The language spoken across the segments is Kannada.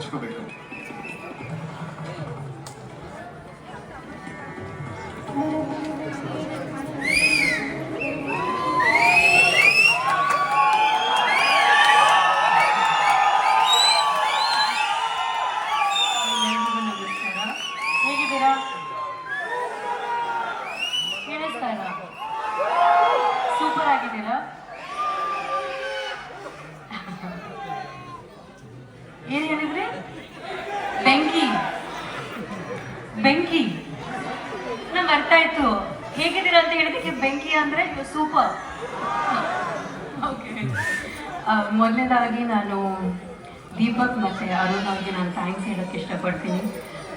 ಹಂಚ್ಕೋಬೇಕು. ಹೇಗಿದ್ದೀರಾ? ಕೇಳಿಸ್ತಾ ಇಲ್ಲ? ಸೂಪರ್ ಆಗಿದ್ದೀರಾ? ಏನ್ ಹೇಳಿದ್ರಿ? ಬೆಂಕಿ ಬೆಂಕಿ ನಂಗೆ ಅರ್ಥ ಆಯ್ತು. ಹೇಗಿದ್ದೀರಾ ಅಂತ ಹೇಳಿದಕ್ಕೆ ಬೆಂಕಿ ಅಂದ್ರೆ ಸೂಪರ್. ಓಕೆ, ಮೊದಲನೇದಾಗಿ ನಾನು ದೀಪಕ್ ಮತ್ತು ಅರುಣ್ ಅವ್ರಿಗೆ ನಾನು ಥ್ಯಾಂಕ್ಸ್ ಹೇಳೋಕ್ಕೆ ಇಷ್ಟಪಡ್ತೀನಿ.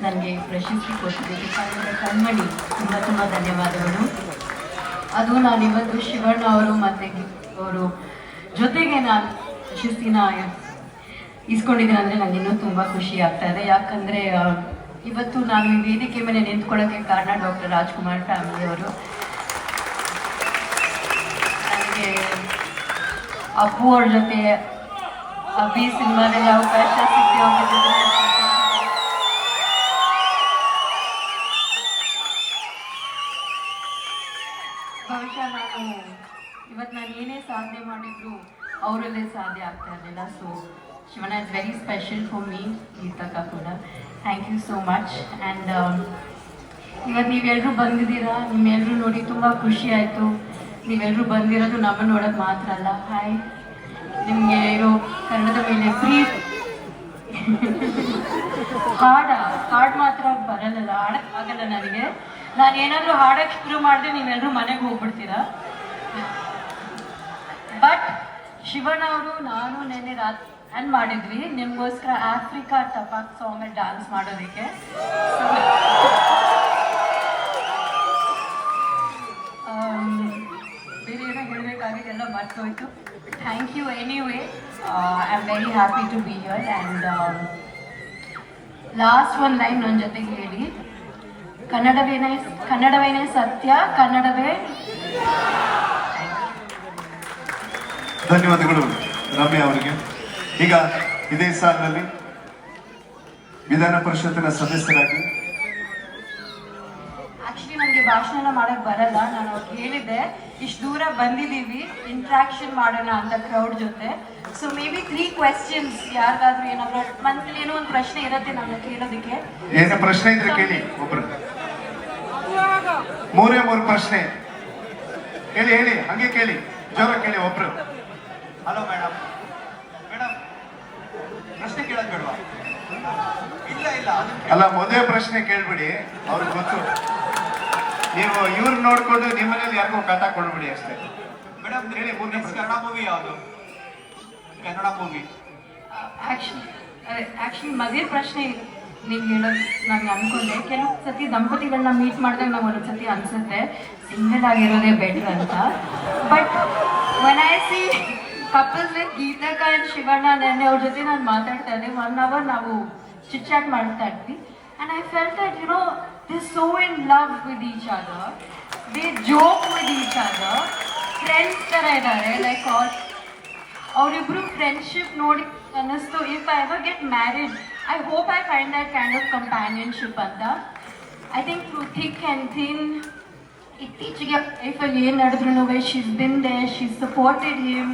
ನನಗೆ ಪ್ರಶಸ್ತಿ ಕೊಟ್ಟಿದ್ದಕ್ಕೆ ಕನ್ನಡ ಕಣ್ಮಣಿ ತುಂಬ ತುಂಬ ಧನ್ಯವಾದಗಳು. ಅದು ನಾನು ಇವತ್ತು ಶಿವಣ್ಣ ಅವರು ಮತ್ತು ಅವರು ಜೊತೆಗೆ ನಾನು ಪ್ರಶಸ್ತಿನ ಇಸ್ಕೊಂಡಿದ್ದೀನಿ ಅಂದರೆ ನನಗೆ ಇನ್ನೂ ತುಂಬ ಖುಷಿ ಆಗ್ತಾ ಇದೆ. ಯಾಕಂದರೆ ಇವತ್ತು ನಾನು ಈ ವೇದಿಕೆ ಮೇಲೆ ನಿಂತ್ಕೊಳ್ಳೋಕ್ಕೆ ಕಾರಣ ಡಾಕ್ಟರ್ ರಾಜ್ಕುಮಾರ್ ಫ್ಯಾಮಿಲಿಯವರು. ನನಗೆ ಅಪ್ಪು ಅವ್ರ ಜೊತೆ ಅಭಿ ಸಿನಿಮಾದಲ್ಲಿ ಅವಕಾಶ ಸಿಕ್ಕಿ ಹೋಗಿದ್ದರೆ ಬಹುಶಃ ಇವತ್ತು ನಾನು ಏನೇ ಸಾಧನೆ ಮಾಡಿದ್ರು ಅವರಲ್ಲೇ ಸಾಧ್ಯ ಆಗ್ತಾ ಇರಲಿಲ್ಲ. So Shivanna is very special for me, ಗೀತಕ್ಕ ಕೂಡ. Thank you so much. And ಇವತ್ತು ನೀವೆಲ್ಲರೂ ಬಂದಿದ್ದೀರಾ, ನಿಮ್ಮೆಲ್ಲರೂ ನೋಡಿ ತುಂಬ ಖುಷಿ ಆಯಿತು. ನೀವೆಲ್ಲರೂ ಬಂದಿರೋದು ನಮ್ಮನ್ನು ನೋಡೋದು ಮಾತ್ರ ಅಲ್ಲ. ಹಾಯ್, ನಿಮಗೆ ಇರೋ ಕನ್ನಡದ ಮೇಲೆ ಫ್ರೀ ಹಾಡು ಮಾತ್ರ ಬರಲ್ಲ, ಹಾಡಕ್ಕಾಗಲ್ಲ ನನಗೆ. ನಾನು ಏನಾದರೂ ಹಾಡಕ್ಕೆ ಶುರು ಮಾಡಿದ್ರೆ ನೀವೆಲ್ಲರೂ ಮನೆಗೆ ಹೋಗ್ಬಿಡ್ತೀರಾ. ಬಟ್ ಶಿವಣ್ಣ ಅವರು ನಾನು ನೆನ್ನೆ ರಾತ್ರಿ ಪ್ಲ್ಯಾನ್ ಮಾಡಿದ್ವಿ ನಿಮಗೋಸ್ಕರ ಆಫ್ರಿಕಾ ಟಪಾಕ್ ಸಾಂಗಲ್ಲಿ ಡ್ಯಾನ್ಸ್ ಮಾಡೋದಕ್ಕೆ. ಬೇರೆ ಏನೋ ಹೇಳಬೇಕಾಗಿದ್ದೆಲ್ಲ ಮರ್ತೋಯ್ತು. Thank you anyway. I am very happy to be here. And last ಒಂದು ಲೈನ್ ನನ್ನ ಜೊತೆಗೆ ಹೇಳಿ. ಕನ್ನಡವೇನೇ ಸತ್ಯ, ಕನ್ನಡವೇ. ಧನ್ಯವಾದಗಳು ರಮ್ಯಾ ಅವರಿಗೆ. ಈಗ ಇದೇ ಸಾಲಿನಲ್ಲಿ ವಿಧಾನ ಪರಿಷತ್ತಿನ ಸದಸ್ಯರಾಗಿ ಆಕ್ಚುಲಿ ನನಗೆ ಭಾಷಣ ಮಾಡಕ್ ಬರಲ್ಲ. ನಾನು ಅವ್ರಿಗೆ ಹೇಳಿದ್ದೆ ಇಷ್ಟು ದೂರ ಬಂದಿದ್ದೀವಿ, ಇಂಟ್ರಾಕ್ಷನ್ ಮಾಡೋಣ ಅಂತ ಕ್ರೌಡ್ ಜೊತೆ. ಸೊ ಮೇ ಬಿ 3 ಕ್ವೆಶ್ಚನ್ಸ್, ಯಾರಿಗಾದ್ರೂ ಏನಾದ್ರು ಮನಸ್ಸಲ್ಲಿ ಏನೋ ಒಂದು ಪ್ರಶ್ನೆ ಇರುತ್ತೆ ನನ್ನ ಕೇಳೋದಕ್ಕೆ. ಏನು ಪ್ರಶ್ನೆ ಇದ್ರೆ ಕೇಳಿ. ಒಬ್ರು 3 ಪ್ರಶ್ನೆ ಹೇಳಿ ಹಂಗೆ ಕೇಳಿ, ಜೋರ ಕೇಳಿ. ಒಬ್ರು ಹಲೋ ಮೇಡಮ್ ಪ್ರಶ್ನೆ ಕೇಳೋದು ಬೇಡವಾ? ಇಲ್ಲ ಅಲ್ಲ, ಮೊದಲೇ ಪ್ರಶ್ನೆ ಕೇಳ್ಬಿಡಿ, ಅವ್ರಿಗೆ ಗೊತ್ತು. ನೀವು ಇವ್ರು ನೋಡ್ಕೊಂಡು ನಿಮ್ಮನೇಲಿ ಯಾರಿಗೂ ಕಥಾ ಕೊಡ್ಬಿಡಿ ಅಷ್ಟೇ. ಮೇಡಮ್ ಹೇಳಿ, ಕನ್ನಡ ಮೂವಿ ಯಾವುದು? ಕನ್ನಡ ಮೂವಿ ಆಕ್ಚುಲಿ ಮದುವೆ ಪ್ರಶ್ನೆ ನೀವು ಹೇಳೋದು ನಾನು ಅನ್ಕೊಂಡೆ. ಕೆಲವು ಸತಿ ದಂಪತಿಗಳನ್ನ ಮೀಟ್ ಮಾಡಿದಾಗ ನಾವು ಒಂದೊಂದು ಸತಿ ಅನ್ಸುತ್ತೆ ಸಿಂಗಲ್ ಆಗಿರೋದೇ ಬೆಟರ್ ಅಂತ. But when I see couples like ಗೀತಕ್ಕ ಆ್ಯಂಡ್ ಶಿವಣ್ಣ, ನೆನ್ನೆ ಅವ್ರ ಜೊತೆ ನಾನು ಮಾತಾಡ್ತಾ ಇದ್ದೆ. 1 hour ನಾವು ಚಿಟ್ ಚಾಟ್ ಮಾಡ್ತಾ ಇದ್ವಿ. And I felt that they're so in love with each other. They joke with each other. Friends ಥರ ಇದ್ದಾರೆ. ಲೈಕ್ ಅವರಿಬ್ರು ಫ್ರೆಂಡ್ಶಿಪ್ ನೋಡಿ ಅನ್ನಿಸ್ತು, if I ever get married I hope I find that kind of companionship ಅಂತ. I think through thick and thin, ಇತ್ತೀಚೆಗೆ ಲೈಫಲ್ಲಿ ಏನು ನಡೆದ್ರು she's been there, she's supported him.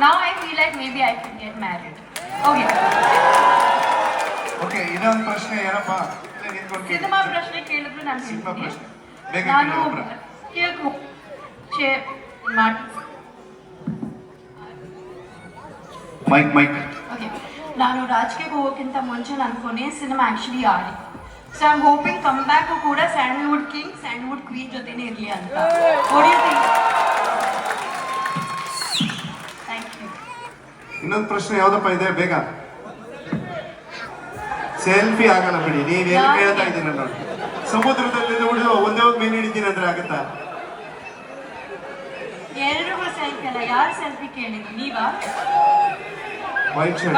Now I feel like maybe I could get married. Okay, ಇನ್ನೊಂದು ಪ್ರಶ್ನೆ ಏನಪ್ಪ? ಸಿನಿಮಾ ಪ್ರಶ್ನೆ ಕೇಳಿದ್ರು ನಾನು ಹೇಳ್ತೀನಿ. ನಾನು ಮೈಕ್ ಓಕೆ, ನಾನು ರಾಜಕೀಯಕ್ಕೆ ಹೋಗೋಕ್ಕಿಂತ ಮುಂಚೆ ನನ್ನ ಕೊನೆ ಸಿನಿಮಾ ಆ್ಯಕ್ಚುಲಿ ಆಡಿ. So I am hoping come back ಕೂಡ ಸ್ಯಾಂಡಲ್ವುಡ್ ಕಿಂಗ್ ಸ್ಯಾಂಡಲ್ವುಡ್ ಕ್ವೀನ್ ಜೊತೆನೇ ಇರಲಿ ಅಂತ. Thank you. ಇನ್ನೊಂದು ಪ್ರಶ್ನೆ ಯಾವ್ದಪ್ಪ ಇದೆ? ಬೇಗ ಸೆಲ್ಫಿ ಆಗಲ್ಲ ಬಿಡಿ, ನೀವೇನು ಕೇಳ್ತಾ ಇದ್ದೀರ ನೋಡಿ. ಸಮುದ್ರದಲ್ಲಿ ಉಳಿದು ಒಂದೇ ಒಂದು ಮೀನು ಹಿಡಿತೀನಿ ಅಂದ್ರೆ ಆಗುತ್ತಾ? ಎಲ್ರಿಗೂ ಸೆಲ್ಫಿ ಅಲ್ಲ, ಯಾರು ಸೆಲ್ಫಿ ಕೇಳಿದ್ರು? ನೀವಾ? ವೈಟ್ ಶರ್ಟ್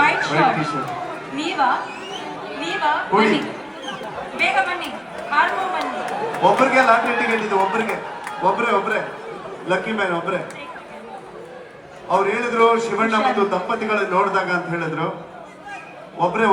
ನೀವಾ? ಬನ್ನಿ, ಬೇಗ ಬನ್ನಿ, ಮಾಡ್ಕೊಂಡು ಬನ್ನಿ. ಒಬ್ಬರಿಗೆ ಲಾಟ್ರಿ ಟಿಕೆಟ್ ಇದೆ, ಒಬ್ರೆ ಲಕ್ಕಿ ಮ್ಯಾನ್ ಒಬ್ರೆ. ಅವ್ರು ಹೇಳಿದ್ರು ಶಿವಣ್ಣ ಮತ್ತು ದಂಪತಿಗಳನ್ನ ನೋಡಿದಾಗ ಅಂತ ಹೇಳಿದ್ರು ಒಬ್ರೇ